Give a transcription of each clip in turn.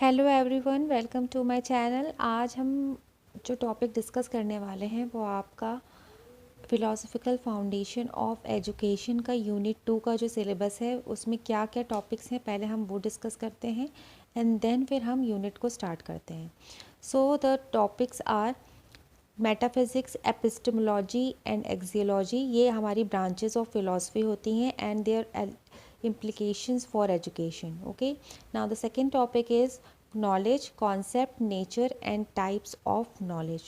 Hello everyone, welcome to my channel. आज हम जो टॉपिक डिस्कस करने वाले हैं वो आपका फ़िलोसॉफ़िकल फाउंडेशन ऑफ एजुकेशन का यूनिट 2 का जो सिलेबस है उसमें क्या क्या टॉपिक्स हैं पहले हम वो डिस्कस करते हैं एंड देन फिर हम यूनिट को स्टार्ट करते हैं। So the topics are metaphysics, epistemology and axiology. ये हमारी ब्रांचेस ऑफ फिलॉसफी होती हैं and their implications for education. Okay, now the second topic is knowledge, concept, nature and types of knowledge.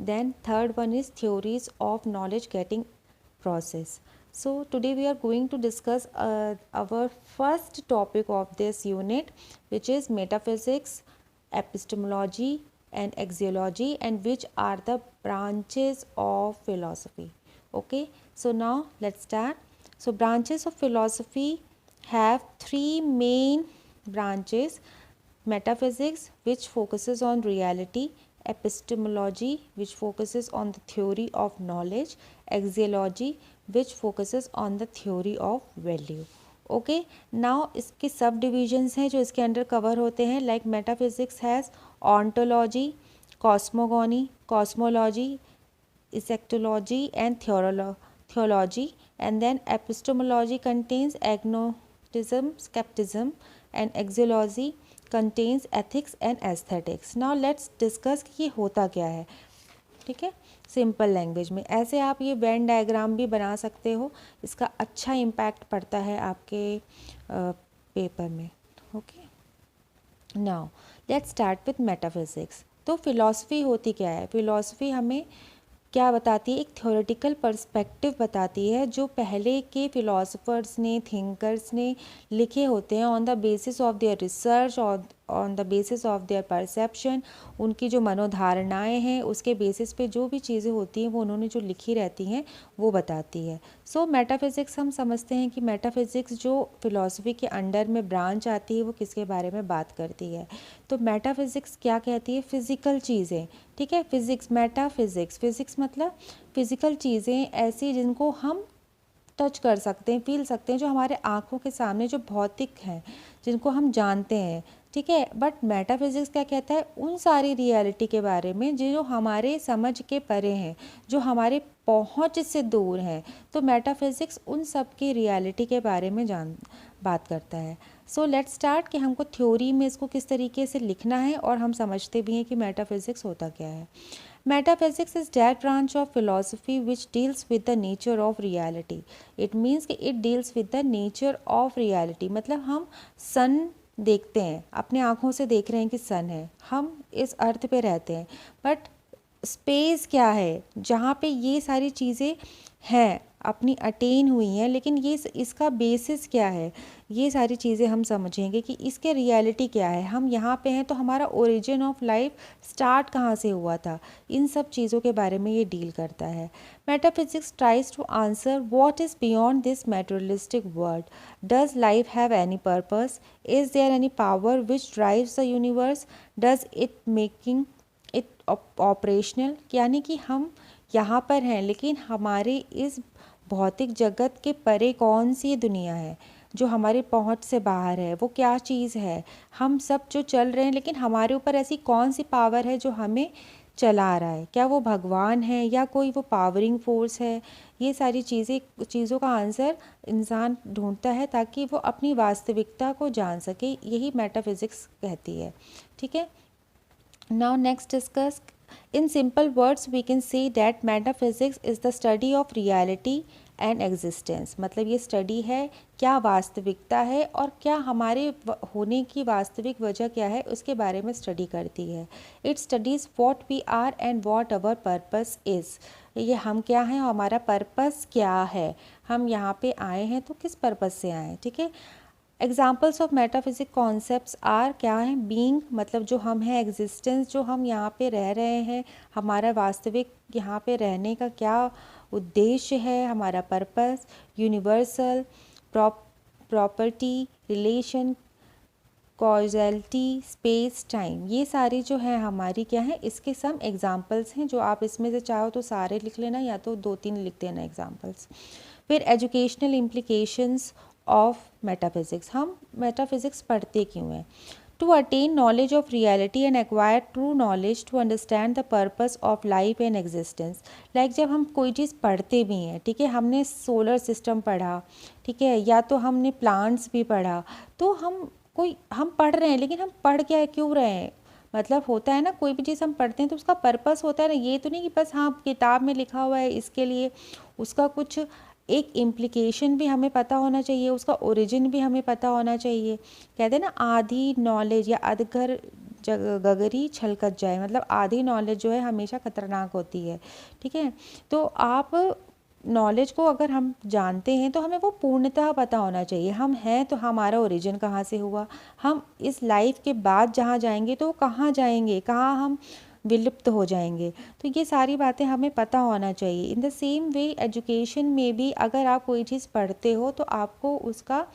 Then third one is theories of knowledge getting process. So today we are going to discuss our first topic of this unit, which is metaphysics, epistemology and axiology, and which are the branches of philosophy. Okay, so now let's start. So branches of philosophy have three main branches: metaphysics, which focuses on reality; epistemology, which focuses on the theory of knowledge; axiology, which focuses on the theory of value. Okay, now इसके सब divisions हैं जो इसके under cover होते हैं, like metaphysics has ontology, cosmogony, cosmology, eschatology and theology, and then epistemology contains agnosticism, skepticism, and axiology contains ethics and aesthetics. Now let's discuss कि ये होता क्या है। ठीक है, सिंपल लैंग्वेज में ऐसे आप ये वेन डायग्राम भी बना सकते हो, इसका अच्छा इम्पैक्ट पड़ता है आपके पेपर में। Okay, now let's start with metaphysics. तो फिलॉसफी होती क्या है? फिलॉसफी हमें क्या बताती है? एक थ्योरेटिकल पर्सपेक्टिव बताती है जो पहले के फिलोसफर्स ने, थिंकर्स ने लिखे होते हैं on the basis of their research और on the basis of their perception. उनकी जो मनोधारणाएं हैं उसके बेसिस पे जो भी चीज़ें होती हैं वो उन्होंने जो लिखी रहती हैं वो बताती है। सो मेटाफिज़िक्स हम समझते हैं कि मेटाफिज़िक्स जो फिलॉसफी के अंडर में ब्रांच आती है वो किसके बारे में बात करती है। तो मेटाफिज़िक्स क्या कहती है? फिज़िकल चीज़ें। ठीक है, फिज़िक्स, मेटाफिज़िक्स, फिज़िक्स मतलब फिज़िकल चीज़ें ऐसी जिनको हम टच कर सकते हैं, फील सकते हैं, जो हमारे आँखों के सामने जो भौतिक हैं, जिनको हम जानते हैं। ठीक है, बट मेटाफिज़िक्स क्या कहता है? उन सारी रियलिटी के बारे में जो हमारे समझ के परे हैं, जो हमारे पहुँच से दूर हैं। तो मेटाफिज़िक्स उन सब की रियलिटी के बारे में बात करता है। सो लेट्स स्टार्ट कि हमको थ्योरी में इसको किस तरीके से लिखना है और हम समझते भी हैं कि मेटाफिज़िक्स होता क्या है। Metaphysics is that branch of philosophy which deals with the nature of reality. It means कि it deals with the nature of reality. मतलब हम सन देखते हैं, अपने आँखों से देख रहे हैं कि सन है, हम इस अर्थ पे रहते हैं, बट स्पेस क्या है जहाँ पे ये सारी चीज़ें हैं, अपनी अटेन हुई हैं, लेकिन ये इसका बेसिस क्या है, ये सारी चीज़ें हम समझेंगे कि इसके रियलिटी क्या है। हम यहाँ पे हैं तो हमारा ओरिजिन ऑफ लाइफ स्टार्ट कहाँ से हुआ था, इन सब चीज़ों के बारे में ये डील करता है। Metaphysics tries to answer what is beyond this materialistic world. Does life have any purpose? Is there any power which drives the universe? Does it making it operational? यानी कि हम यहाँ पर हैं लेकिन हमारे इस भौतिक जगत के परे कौन सी दुनिया है जो हमारी पहुँच से बाहर है, वो क्या चीज़ है? हम सब जो चल रहे हैं लेकिन हमारे ऊपर ऐसी कौन सी पावर है जो हमें चला रहा है? क्या वो भगवान है या कोई वो पावरिंग फोर्स है? ये सारी चीज़ों का आंसर इंसान ढूंढता है ताकि वो अपनी वास्तविकता को जान सके। यही मेटाफिज़िक्स कहती है। ठीक है, now next discuss. In simple words we can say that metaphysics is the study of reality and existence. मतलब ये स्टडी है क्या वास्तविकता है और क्या हमारे होने की वास्तविक वजह क्या है उसके बारे में स्टडी करती है। It studies what we are and what our purpose is. ये हम क्या हैं, हमारा पर्पस क्या है, हम यहाँ पे आए हैं तो किस पर्पस से आए हैं। ठीक है, examples of metaphysic concepts are क्या है? बीइंग मतलब जो हम हैं, एग्जिस्टेंस जो हम यहाँ पे रह रहे हैं, हमारा वास्तविक यहाँ पे रहने का क्या उद्देश्य है, हमारा purpose. Universal, property, relation, causality, space, time, ये सारी जो है हमारी क्या है, इसके सम एग्जाम्पल्स हैं जो आप इसमें से चाहो तो सारे लिख लेना या तो 2-3 लिख देना एग्जाम्पल्स। फिर एजुकेशनल इम्प्लीकेशंस ऑफ मेटाफिज़िक्स। हम मेटाफिज़िक्स पढ़ते क्यों हैं? To attain knowledge of reality and acquire true knowledge to understand the purpose of life and existence. Like जब हम कोई चीज़ पढ़ते भी हैं, ठीक है, हमने सोलर सिस्टम पढ़ा, ठीक है, या तो हमने प्लांट्स भी पढ़ा, तो हम पढ़ रहे हैं, लेकिन हम पढ़ क्या क्यों रहे हैं? मतलब होता है ना, कोई भी चीज़ हम पढ़ते हैं तो उसका पर्पस होता है ना, ये तो नहीं कि बस हाँ किताब में लिखा हुआ है इसके लिए, उसका कुछ एक इम्प्लीकेशन भी हमें पता होना चाहिए, उसका ओरिजिन भी हमें पता होना चाहिए। कहते हैं ना, आधी नॉलेज या अधगर गगरी छलकत जाए, मतलब आधी नॉलेज जो है हमेशा खतरनाक होती है, ठीक है। तो आप नॉलेज को अगर हम जानते हैं तो हमें वो पूर्णतः पता होना चाहिए, हम हैं तो हमारा ओरिजिन कहाँ से हुआ, हम इस लाइफ के बाद जहाँ जाएंगे तो कहाँ जाएंगे, कहाँ हम विलुप्त हो जाएंगे, तो ये सारी बातें हमें पता होना चाहिए। In the same way education में भी अगर आप कोई चीज़ पढ़ते हो तो आपको उसका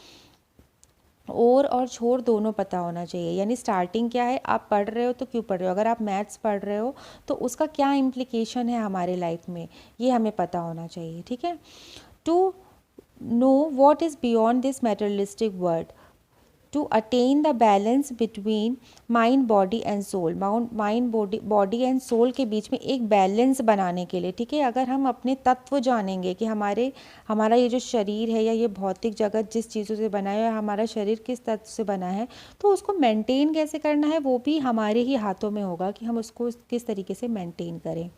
और छोर दोनों पता होना चाहिए। यानी स्टार्टिंग क्या है, आप पढ़ रहे हो तो क्यों पढ़ रहे हो, अगर आप मैथ्स पढ़ रहे हो तो उसका क्या इम्प्लीकेशन है हमारे लाइफ में, ये हमें पता होना चाहिए, ठीक है। To know what is beyond this materialistic world, to attain the balance between mind body and soul, mind body and soul के बीच में एक बैलेंस बनाने के लिए, ठीक है। अगर हम अपने तत्व जानेंगे कि हमारा ये जो शरीर है या ये भौतिक जगत जिस चीज़ों से बना है, हमारा शरीर किस तत्व से बना है, तो उसको मेंटेन कैसे करना है वो भी हमारे ही हाथों में होगा कि हम उसको किस तरीके से मेंटेन करें।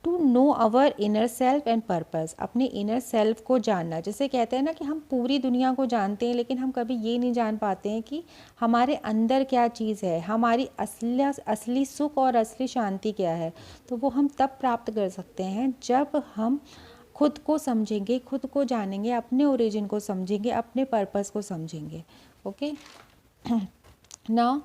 To know our inner self and purpose, अपने इनर सेल्फ को जानना। जैसे कहते हैं ना कि हम पूरी दुनिया को जानते हैं लेकिन हम कभी ये नहीं जान पाते हैं कि हमारे अंदर क्या चीज़ है, हमारी असली सुख और असली शांति क्या है। तो वो हम तब प्राप्त कर सकते हैं जब हम खुद को समझेंगे, खुद को जानेंगे, अपने ओरिजिन को समझेंगे, अपने पर्पस को समझेंगे। ओके, नाउ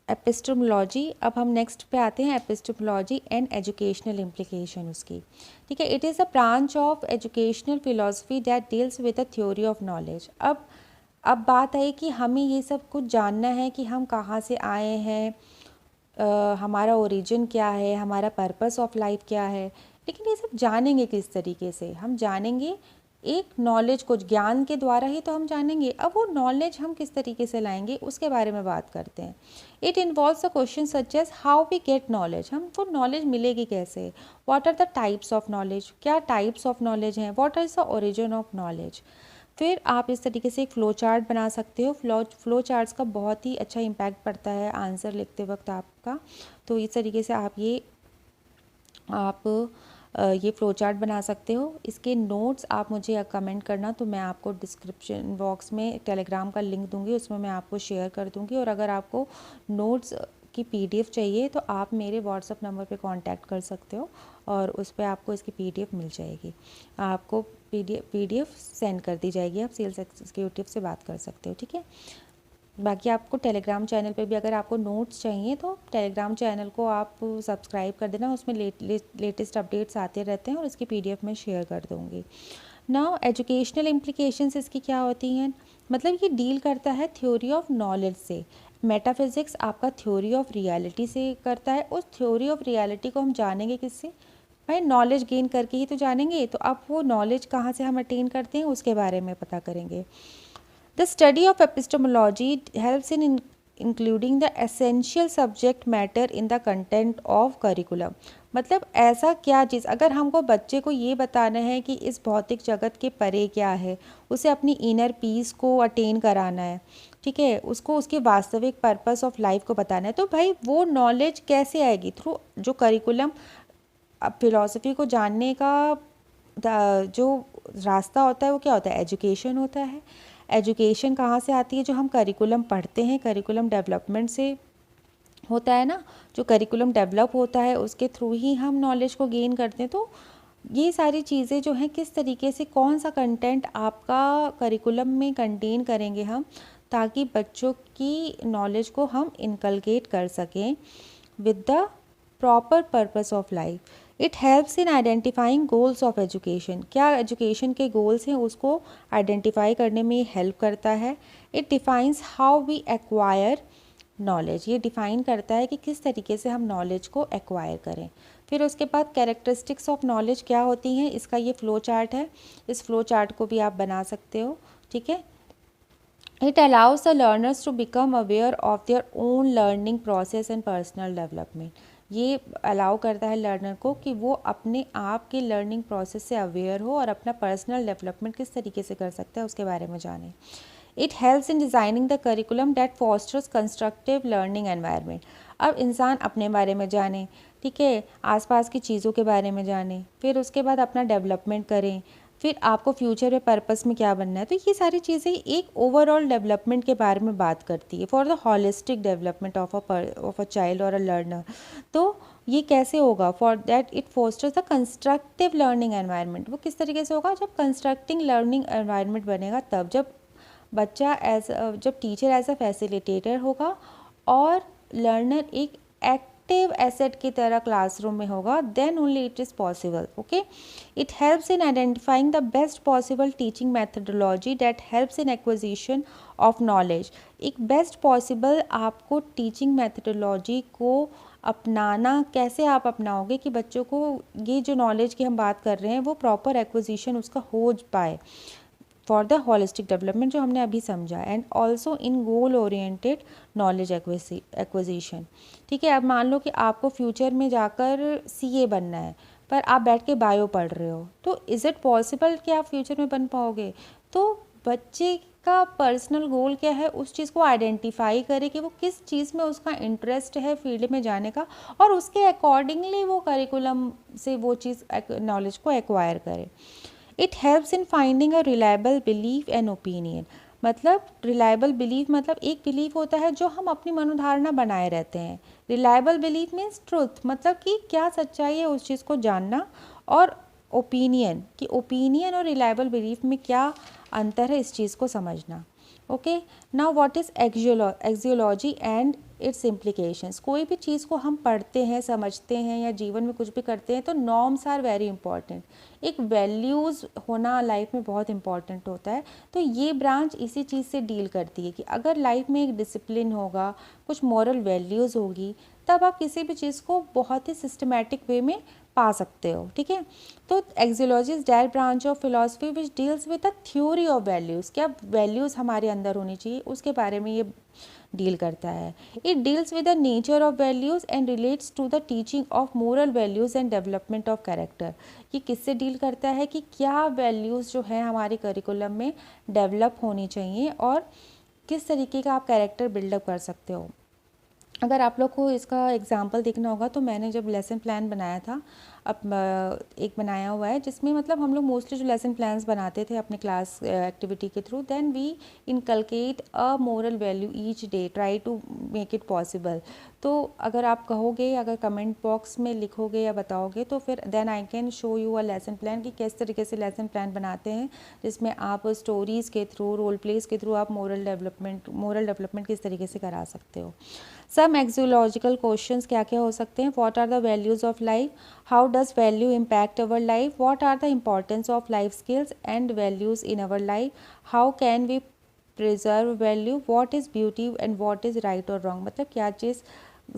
एपिस्टेमोलॉजी, अब हम नेक्स्ट पे आते हैं, एपिस्टेमोलॉजी एंड एजुकेशनल इम्प्लीकेशन उसकी, ठीक है। It is a branch of educational philosophy that deals with the theory of knowledge. अब बात है कि हमें ये सब कुछ जानना है कि हम कहाँ से आए हैं, हमारा ओरिजिन क्या है, हमारा पर्पस ऑफ लाइफ क्या है, लेकिन ये सब जानेंगे किस तरीके से, हम जानेंगे एक नॉलेज को, ज्ञान के द्वारा ही तो हम जानेंगे। अब वो नॉलेज हम किस तरीके से लाएंगे उसके बारे में बात करते हैं। It involves a question such as how we get knowledge, हमको नॉलेज मिलेगी कैसे, what are the types of knowledge, क्या टाइप्स ऑफ नॉलेज हैं, what is the origin of knowledge. फिर आप इस तरीके से एक फ़्लो चार्ट बना सकते हो। फ़्लो चार्ट्स का बहुत ही अच्छा इम्पैक्ट पड़ता है आंसर लिखते वक्त आपका। तो इस तरीके से आप ये फ़्लो चार्ट बना सकते हो। इसके नोट्स आप मुझे कमेंट करना, तो मैं आपको डिस्क्रिप्शन बॉक्स में टेलीग्राम का लिंक दूंगी, उसमें मैं आपको शेयर कर दूंगी। और अगर आपको नोट्स की पीडीएफ चाहिए तो आप मेरे व्हाट्सअप नंबर पे कांटेक्ट कर सकते हो और उस पर आपको इसकी पीडीएफ मिल जाएगी। आपको पीडीएफ सेंड कर दी जाएगी, आप सेल्स एग्जीक्यूटिव से बात कर सकते हो, ठीक है। बाकी आपको टेलीग्राम चैनल पे भी अगर आपको नोट्स चाहिए तो टेलीग्राम चैनल को आप सब्सक्राइब कर देना, उसमें लेटेस्ट अपडेट्स आते रहते हैं और इसकी पीडीएफ मैं शेयर कर दूँगी। नाउ एजुकेशनल इम्प्लीकेशंस इसकी क्या होती हैं, मतलब ये डील करता है थ्योरी ऑफ नॉलेज से। मेटाफिज़िक्स आपका थ्योरी ऑफ रियलिटी से करता है, उस थ्योरी ऑफ रियलिटी को हम जानेंगे किससे, भाई नॉलेज गेन करके ही तो जानेंगे। तो अब वो नॉलेज कहाँ से हम अटेन करते हैं उसके बारे में पता करेंगे। The study of epistemology helps in including the essential subject matter in the content of curriculum। मतलब ऐसा क्या चीज़, अगर हमको बच्चे को ये बताना है कि इस भौतिक जगत के परे क्या है, उसे अपनी इनर पीस को अटेन कराना है, ठीक है, उसको उसके वास्तविक पर्पस ऑफ लाइफ को बताना है, तो भाई वो नॉलेज कैसे आएगी, थ्रू जो करिकुलम। अब फिलॉसफी को जानने का जो रास्ता होता है वो क्या होता है, एजुकेशन होता है। एजुकेशन कहाँ से आती है, जो हम करिकुलम पढ़ते हैं, करिकुलम डेवलपमेंट से होता है ना, जो करिकुलम डेवलप होता है उसके थ्रू ही हम नॉलेज को गेन करते हैं। तो ये सारी चीज़ें जो हैं, किस तरीके से कौन सा कंटेंट आपका करिकुलम में कंटेन करेंगे हम, ताकि बच्चों की नॉलेज को हम इनकलकेट कर सकें with the proper purpose of life. It helps in identifying goals of education, क्या एजुकेशन के गोल्स हैं उसको आइडेंटिफाई करने में हेल्प करता है। It defines how we acquire knowledge, ये डिफ़ाइन करता है कि किस तरीके से हम नॉलेज को एक्वायर करें। फिर उसके बाद कैरेक्टरिस्टिक्स ऑफ नॉलेज क्या होती हैं, इसका ये फ़्लो चार्ट है, इस फ़्लो चार्ट को भी आप बना सकते हो, ठीक है। It allows the learners to become aware of their own learning process and personal development. ये अलाउ करता है लर्नर को कि वो अपने आप के लर्निंग प्रोसेस से अवेयर हो और अपना पर्सनल डेवलपमेंट किस तरीके से कर सकता है उसके बारे में जाने. It helps in designing the curriculum that fosters constructive learning environment. अब इंसान अपने बारे में जाने, ठीक है, आसपास की चीज़ों के बारे में जाने, फिर उसके बाद अपना डेवलपमेंट करें, फिर आपको फ्यूचर में पर्पस में क्या बनना है. तो ये सारी चीज़ें एक ओवरऑल डेवलपमेंट के बारे में बात करती है, for the holistic development of a child और अ लर्नर. तो ये कैसे होगा? For that it fosters the constructive learning environment. वो किस तरीके से होगा? जब कंस्ट्रक्टिंग लर्निंग एनवायरनमेंट बनेगा तब, जब टीचर एज अ फैसिलिटेटर होगा और लर्नर एक एक्टिव एसेट की तरह क्लासरूम में होगा, then only it is possible. Okay, it helps in identifying the best possible teaching methodology that helps in acquisition of knowledge. एक बेस्ट पॉसिबल आपको teaching methodology को अपनाना, कैसे आप अपनाओगे कि बच्चों को ये जो नॉलेज की हम बात कर रहे हैं वो प्रॉपर एक्विजिशन उसका हो पाए फॉर द होलिस्टिक डेवलपमेंट, जो हमने अभी समझा. And also in goal oriented knowledge acquisition. ठीक है, अब मान लो कि आपको फ्यूचर में जाकर सीए बनना है, पर आप बैठ के बायो पढ़ रहे हो, तो इज़ इट पॉसिबल कि आप फ्यूचर में बन पाओगे? तो बच्चे का पर्सनल गोल क्या है, उस चीज़ को आइडेंटिफाई करे कि वो किस चीज़ में उसका इंटरेस्ट है फील्ड में जाने का, और उसके अकॉर्डिंगली वो करिकुलम से वो चीज़ नॉलेज को एक्वायर करे. It helps in finding a reliable belief and opinion. मतलब रिलायबल बिलीफ मतलब एक बिलीफ होता है जो हम अपनी मनोधारणा बनाए रहते हैं. रिलायबल बिलीफ मीन्स ट्रुथ, मतलब कि क्या सच्चाई है उस चीज़ को जानना. और ओपिनियन, कि ओपिनियन और रिलायबल बिलीफ में क्या अंतर है इस चीज़ को समझना. Okay, now what is axiology and it's implications. कोई भी चीज़ को हम पढ़ते हैं, समझते हैं या जीवन में कुछ भी करते हैं तो नॉर्म्स आर वेरी इंपॉर्टेंट. एक वैल्यूज़ होना लाइफ में बहुत इंपॉर्टेंट होता है. तो ये ब्रांच इसी चीज़ से डील करती है कि अगर लाइफ में एक डिसिप्लिन होगा, कुछ मॉरल वैल्यूज़ होगी, तब आप किसी भी चीज़ को बहुत ही सिस्टमैटिक वे में पा सकते हो. ठीक है, तो axiology is direct branch of philosophy which deals with the theory of values. क्या वैल्यूज़ हमारे अंदर होनी चाहिए उसके बारे में ये डील करता है. It deals with the nature of values and relates to the teaching of moral values and development of character. ये किससे डील करता है कि क्या वैल्यूज़ जो है हमारे करिकुलम में डेवलप होनी चाहिए और किस तरीके का आप कैरेक्टर बिल्डअप कर सकते हो. अगर आप लोग को इसका एग्जांपल देखना होगा तो मैंने जब लेसन प्लान बनाया था, अब एक बनाया हुआ है जिसमें मतलब हम लोग मोस्टली जो लेसन प्लान्स बनाते थे अपने क्लास एक्टिविटी के through, then we inculcate a moral value each day, try to make it possible. तो अगर आप कहोगे, अगर कमेंट बॉक्स में लिखोगे या बताओगे तो फिर then I can show you a lesson plan कि किस तरीके से लेसन प्लान बनाते हैं जिसमें आप स्टोरीज़ के थ्रू, रोल प्लेस के थ्रू आप मोरल डेवलपमेंट किस तरीके से करा सकते हो. सम एक्सियोलॉजिकल क्वेश्चंस क्या क्या हो सकते हैं. What are the values of life, how does value impact our life, what are the importance of life skills and values in our life, how can we preserve value, what is beauty and what is right और wrong. मतलब क्या चीज़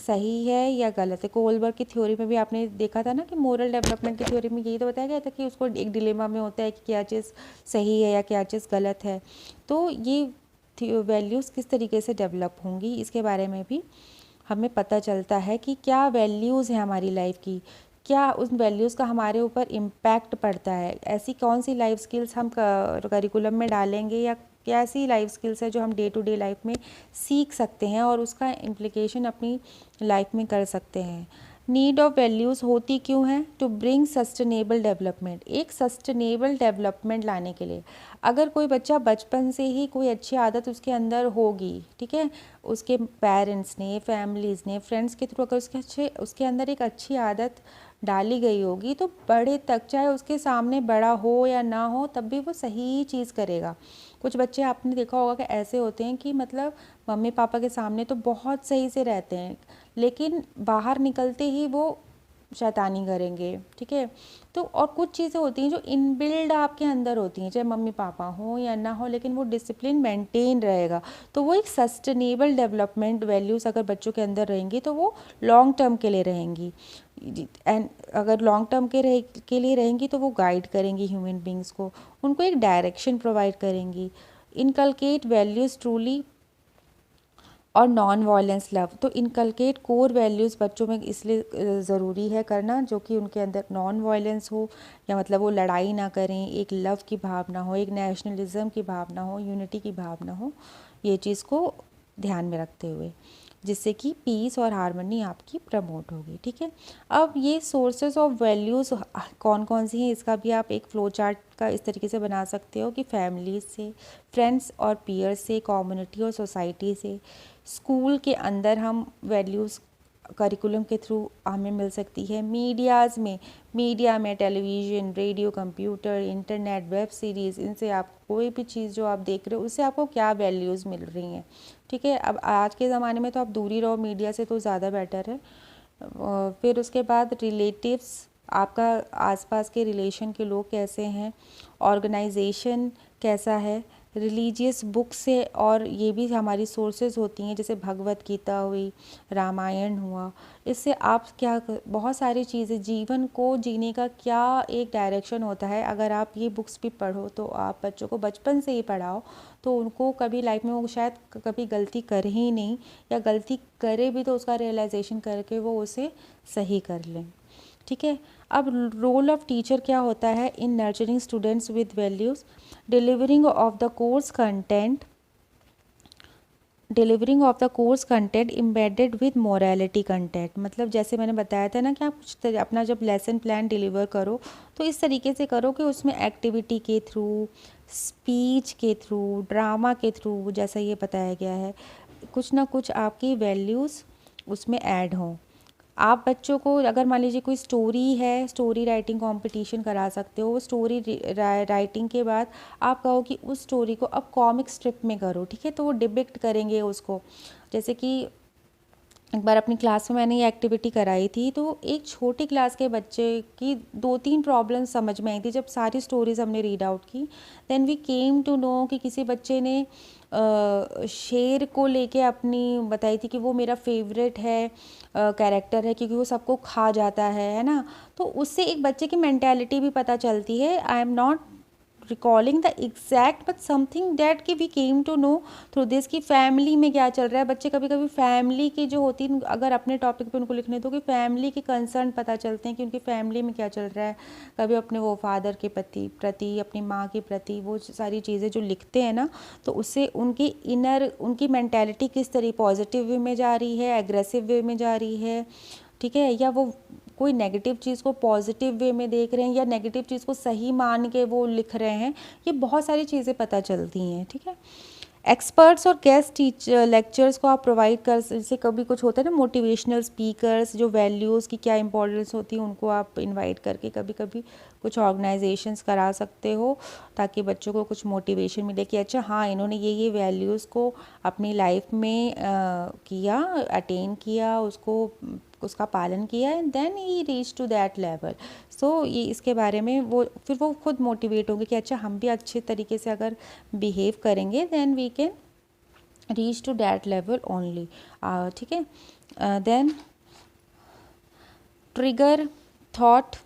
सही है या गलत है. Kohlberg की theory में भी आपने देखा था ना कि मोरल डेवलपमेंट की थ्योरी में यही तो बताया गया था कि उसको एक डिलेमा में होता है कि क्या चीज़ सही है या क्या चीज़ गलत है. तो ये वैल्यूज़ किस तरीके से डेवलप होंगी इसके बारे में भी हमें पता चलता है कि क्या वैल्यूज़ हैं हमारी लाइफ की, क्या उन वैल्यूज़ का हमारे ऊपर इम्पैक्ट पड़ता है. ऐसी कौन सी लाइफ स्किल्स हम करिकुलम में डालेंगे या क्या ऐसी लाइफ स्किल्स है जो हम डे टू डे लाइफ में सीख सकते हैं और उसका इम्प्लीकेशन अपनी लाइफ में कर सकते हैं. नीड ऑफ वैल्यूज़ होती क्यों है? To bring sustainable development. एक सस्टेनेबल डेवलपमेंट लाने के लिए अगर कोई बच्चा बचपन से ही कोई अच्छी आदत उसके अंदर होगी, ठीक है, उसके पेरेंट्स ने, फैमिलीज़ ने, फ्रेंड्स के थ्रू अगर उसके अंदर एक अच्छी आदत डाली गई होगी तो बड़े तक, चाहे उसके सामने बड़ा हो या ना हो, तब भी वो सही चीज़ करेगा. कुछ बच्चे आपने देखा होगा कि ऐसे होते हैं कि मतलब मम्मी पापा के सामने तो बहुत सही से रहते हैं, लेकिन बाहर निकलते ही वो शैतानी करेंगे. ठीक है, तो और कुछ चीज़ें होती हैं जो इनबिल्ड आपके अंदर होती हैं, चाहे मम्मी पापा हो या ना हो, लेकिन वो डिसिप्लिन मेंटेन रहेगा. तो वो एक सस्टेनेबल डेवलपमेंट वैल्यूज़ अगर बच्चों के अंदर रहेंगी तो वो लॉन्ग टर्म के लिए रहेंगी. एंड अगर लॉन्ग टर्म के लिए रहेंगी तो वो गाइड करेंगी ह्यूमन बींग्स को, उनको एक डायरेक्शन प्रोवाइड करेंगी. इनकलकेट वैल्यूज़ ट्रूली और नॉन वायलेंस लव। तो इनकलकेट कोर वैल्यूज़ बच्चों में इसलिए ज़रूरी है करना जो कि उनके अंदर नॉन वायलेंस हो, या मतलब वो लड़ाई ना करें, एक लव की भावना हो, एक नेशनलिज्म की भावना हो, यूनिटी की भावना हो, ये चीज़ को ध्यान में रखते हुए, जिससे कि पीस और हारमोनी आपकी प्रमोट होगी। ठीक है, अब ये सोर्सेज ऑफ वैल्यूज़ कौन कौन सी हैं, इसका भी आप एक फ्लो चार्ट का इस तरीके से बना सकते हो कि फैमिली से, फ्रेंड्स और पीयर्स से, कम्युनिटी और सोसाइटी से, स्कूल के अंदर हम वैल्यूज़ करिकुलम के थ्रू हमें मिल सकती है, मीडिया में television, radio, computer, internet, web series, इनसे आप कोई भी चीज़ जो आप देख रहे हो उससे आपको क्या वैल्यूज़ मिल रही हैं। ठीक है, अब आज के ज़माने में तो आप दूर ही रहो मीडिया से तो ज़्यादा बेटर है। फिर उसके बाद रिलेटिव्स, आपका आसपास के रिलेशन के लोग कैसे हैं, ऑर्गेनाइजेशन कैसा है, रिलीजियस बुक्स से, और ये भी हमारी सोर्सेज होती हैं जैसे भगवत गीता हुई, रामायण हुआ, इससे आप क्या बहुत सारी चीज़ें, जीवन को जीने का क्या एक डायरेक्शन होता है। अगर आप ये बुक्स भी पढ़ो तो आप बच्चों को बचपन से ही पढ़ाओ तो उनको कभी लाइफ में वो शायद कभी गलती करे ही नहीं, या गलती करे भी तो उसका रियलाइजेशन करके वो उसे सही कर लें। ठीक है, अब रोल ऑफ टीचर क्या होता है in nurturing students with values, delivering of the course content, delivering of the course content embedded with morality content. मतलब जैसे मैंने बताया था ना कि आप कुछ अपना जब लेसन प्लान डिलीवर करो तो इस तरीके से करो कि उसमें एक्टिविटी के थ्रू, स्पीच के थ्रू, ड्रामा के थ्रू, जैसा ये बताया गया है, कुछ ना कुछ आपकी वैल्यूज़ उसमें ऐड हों। आप बच्चों को अगर मान लीजिए कोई स्टोरी है, स्टोरी राइटिंग कंपटीशन करा सकते हो। स्टोरी राइटिंग के बाद आप कहो कि उस स्टोरी को अब कॉमिक स्ट्रिप में करो। ठीक है, तो वो डिपिक्ट करेंगे उसको। जैसे कि एक बार अपनी क्लास में मैंने ये एक्टिविटी कराई थी तो एक छोटी क्लास के बच्चे की 2-3 प्रॉब्लम्स समझ में आई थी जब सारी स्टोरीज हमने रीड आउट की। Then we came to know कि किसी बच्चे ने शेर को लेके अपनी बताई थी कि वो मेरा फेवरेट है कैरेक्टर है क्योंकि वो सबको खा जाता है ना। तो उससे एक बच्चे की मेंटालिटी भी पता चलती है। I am not recalling the exact but something that कि we came to know through this कि फैमिली में क्या चल रहा है। बच्चे कभी कभी फैमिली की जो होती है, अगर अपने टॉपिक पे उनको लिखने तो कि फैमिली के कंसर्न पता चलते हैं कि उनकी फैमिली में क्या चल रहा है। कभी अपने वो फादर के प्रति, अपनी माँ के प्रति, वो सारी चीज़ें जो लिखते हैं ना, तो उससे उनकी इनर, उनकी मैंटेलिटी किस तरह पॉजिटिव वे में जा रही है, एग्रेसिव वे में जा रही है, ठीक है, या वो कोई नेगेटिव चीज़ को पॉजिटिव वे में देख रहे हैं या नेगेटिव चीज़ को सही मान के वो लिख रहे हैं। ये बहुत सारी चीज़ें पता चलती हैं। ठीक है, एक्सपर्ट्स और गेस्ट टीचर लेक्चर्स को आप प्रोवाइड कर, जैसे कभी कुछ होता है ना मोटिवेशनल स्पीकर्स, जो वैल्यूज़ की क्या इंपॉर्टेंस होती है उनको आप इनवाइट करके कभी कभी कुछ ऑर्गेनाइजेशंस करा सकते हो ताकि बच्चों को कुछ मोटिवेशन मिले कि अच्छा हाँ इन्होंने ये वैल्यूज़ को अपनी लाइफ में किया, अटेन किया, उसका पालन किया and then he reach to that level. So ये इसके बारे में फिर वो खुद मोटिवेट होंगे कि अच्छा हम भी अच्छे तरीके से अगर बिहेव करेंगे then we can reach to that level only. ठीक है, then trigger thought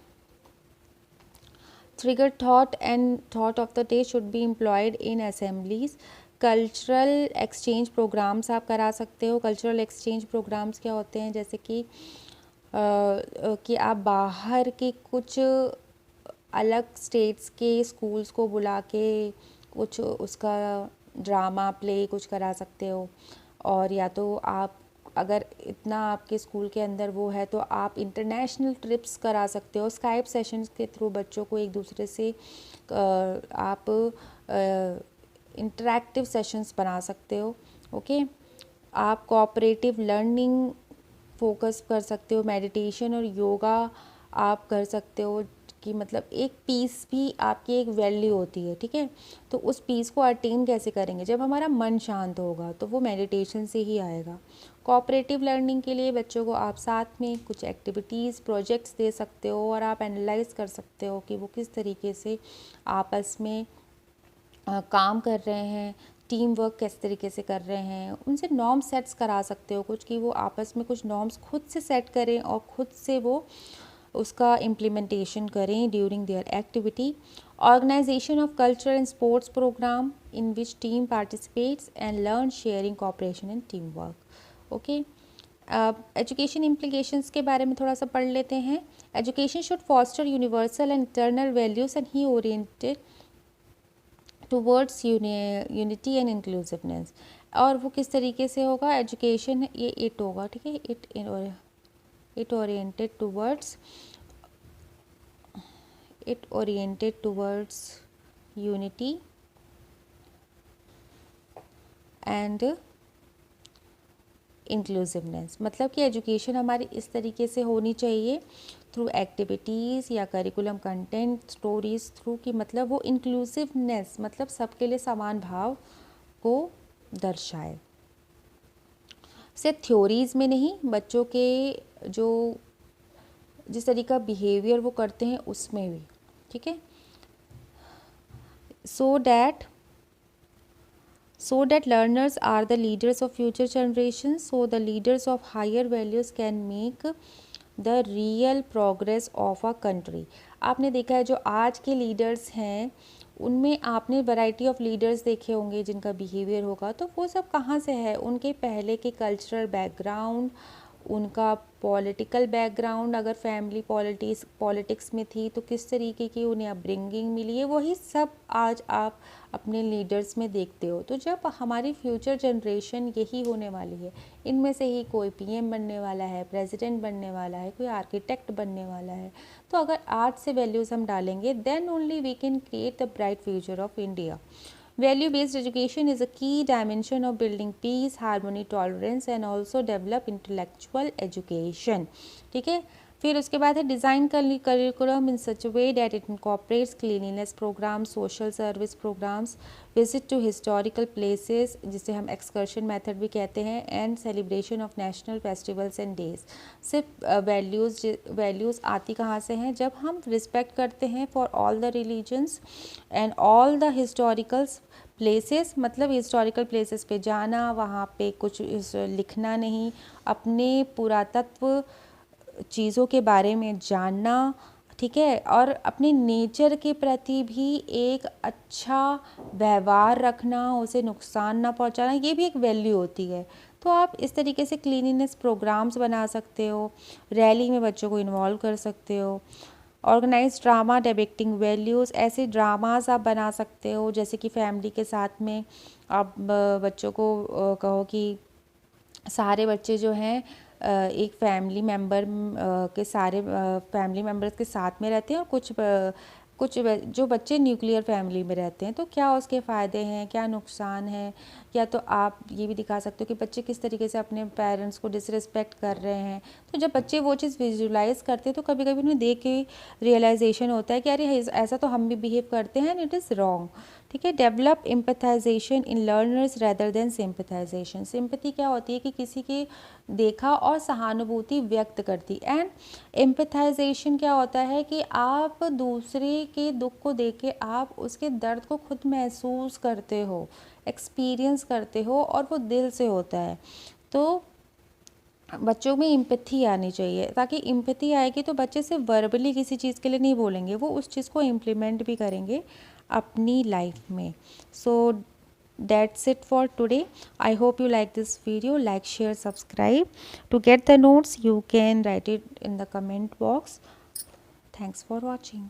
and thought of the day should be employed in assemblies। Cultural exchange programmes आप करा सकते हो। कल्चरल एक्सचेंज प्रोग्राम्स क्या होते हैं, जैसे कि आप बाहर के कुछ अलग स्टेट्स के स्कूल्स को बुला के कुछ उसका ड्रामा प्ले कुछ करा सकते हो। और या तो आप अगर इतना आपके स्कूल के अंदर वो है तो आप इंटरनेशनल ट्रिप्स करा सकते हो। स्काइप सेशंस के थ्रू बच्चों को एक दूसरे से आप इंटरैक्टिव सेशंस बना सकते हो। ओके, आप कोऑपरेटिव लर्निंग फोकस कर सकते हो। मेडिटेशन और योगा आप कर सकते हो कि मतलब एक पीस भी आपकी एक वैल्यू होती है। ठीक है, तो उस पीस को अटेन कैसे करेंगे, जब हमारा मन शांत होगा तो वो मेडिटेशन से ही आएगा। कोऑपरेटिव लर्निंग के लिए बच्चों को आप साथ में कुछ एक्टिविटीज़, प्रोजेक्ट्स दे सकते हो और आप एनालाइज कर सकते हो कि वो किस तरीके से आपस में काम कर रहे हैं, टीम वर्क किस तरीके से कर रहे हैं। उनसे नॉर्म सेट्स करा सकते हो कुछ, कि वो आपस में कुछ नॉर्म्स खुद से सेट करें और खुद से वो उसका इम्प्लीमेंटेशन करें during their activity. Organisation of cultural and sports programme in which team participates and learn sharing cooperation and team work. Okay, education implications के बारे में थोड़ा सा पढ़ लेते हैं. Education should foster universal and internal values and he oriented towards unity and inclusiveness. और वो किस तरीके से होगा? एजुकेशन ये इट होगा, ठीक है, it oriented towards unity and inclusiveness. मतलब कि एजुकेशन हमारी इस तरीके से होनी चाहिए थ्रू एक्टिविटीज़ या करिकुलम कंटेंट स्टोरीज थ्रू, कि मतलब वो इंक्लूसिवनेस मतलब सबके लिए समान भाव को दर्शाए. सिर्फ थ्योरीज़ में नहीं, बच्चों के जो जिस तरीका बिहेवियर वो करते हैं उसमें भी, ठीक है. so that learners are the leaders of future generations, so the leaders of higher values can make the real progress of a country. आपने देखा है जो आज के लीडर्स हैं उनमें आपने वैरायटी ऑफ लीडर्स देखे होंगे जिनका बिहेवियर होगा, तो वो सब कहाँ से है? उनके पहले के कल्चरल बैकग्राउंड, उनका पॉलिटिकल बैकग्राउंड, अगर फैमिली पॉलिटिक्स में थी तो किस तरीके की उन्हें अपब्रिंगिंग मिली है, वही सब आज आप अपने लीडर्स में देखते हो. तो जब हमारी फ्यूचर जनरेशन यही होने वाली है, इनमें से ही कोई पीएम बनने वाला है, प्रेसिडेंट बनने वाला है, कोई आर्किटेक्ट बनने वाला है, तो अगर आज से वैल्यूज़ हम डालेंगे then only we can create the bright future of India. Value based education is a key dimension of building peace, harmony, tolerance and also develop intellectual education. ठीक है. फिर उसके बाद है design curriculum in such way that it incorporates cleanliness programs, social service programs, visit to historical places जिसे हम excursion method भी कहते हैं, and celebration of national festivals and days. सिर्फ वैल्यूज़ आती कहाँ से हैं? जब हम रिस्पेक्ट करते हैं for all the religions and all the historicals places. मतलब हिस्टोरिकल प्लेसेस पे जाना, वहाँ पे कुछ लिखना नहीं, अपने पुरातत्व चीज़ों के बारे में जानना, ठीक है, और अपने नेचर के प्रति भी एक अच्छा व्यवहार रखना, उसे नुकसान ना पहुंचाना, ये भी एक वैल्यू होती है. तो आप इस तरीके से क्लीनिनेस प्रोग्राम्स बना सकते हो, रैली में बच्चों को इन्वॉल्व कर सकते हो. ऑर्गेनाइज ड्रामा डिपिक्टिंग वैल्यूज़, ऐसे ड्रामास आप बना सकते हो जैसे कि फैमिली के साथ में आप बच्चों को कहो कि सारे बच्चे जो हैं एक फैमिली मेम्बर के सारे फैमिली मेम्बर्स के साथ में रहते हैं, और कुछ जो बच्चे न्यूक्लियर फैमिली में रहते हैं, तो क्या उसके फ़ायदे हैं, क्या नुकसान है. या तो आप ये भी दिखा सकते हो कि बच्चे किस तरीके से अपने पेरेंट्स को डिसरिस्पेक्ट कर रहे हैं. तो जब बच्चे वो चीज़ विजुलाइज करते हैं तो कभी कभी उन्हें देख के रियलाइजेशन होता है कि अरे ऐसा तो हम भी बिहेव करते हैं एंड इट इज़ रॉन्ग. ठीक है. डेवलप एम्पथाइजेशन इन लर्नर्स रेदर देन सिंपथाइजेशन. सिंपथी क्या होती है कि किसी की देखा और सहानुभूति व्यक्त करती, एंड एम्पथाइजेशन क्या होता है कि आप दूसरे के दुख को देख के आप उसके दर्द को खुद महसूस करते हो, एक्सपीरियंस करते हो, और वो दिल से होता है. तो बच्चों में एम्पैथी आनी चाहिए, ताकि एम्पैथी आएगी तो बच्चे सिर्फ वर्बली किसी चीज़ के लिए नहीं बोलेंगे, वो उस चीज़ को इम्प्लीमेंट भी करेंगे अपनी लाइफ में. सो that's it for today. I hope you like this video. Like, share, subscribe. To get the notes you can write it in the comment box. Thanks for watching.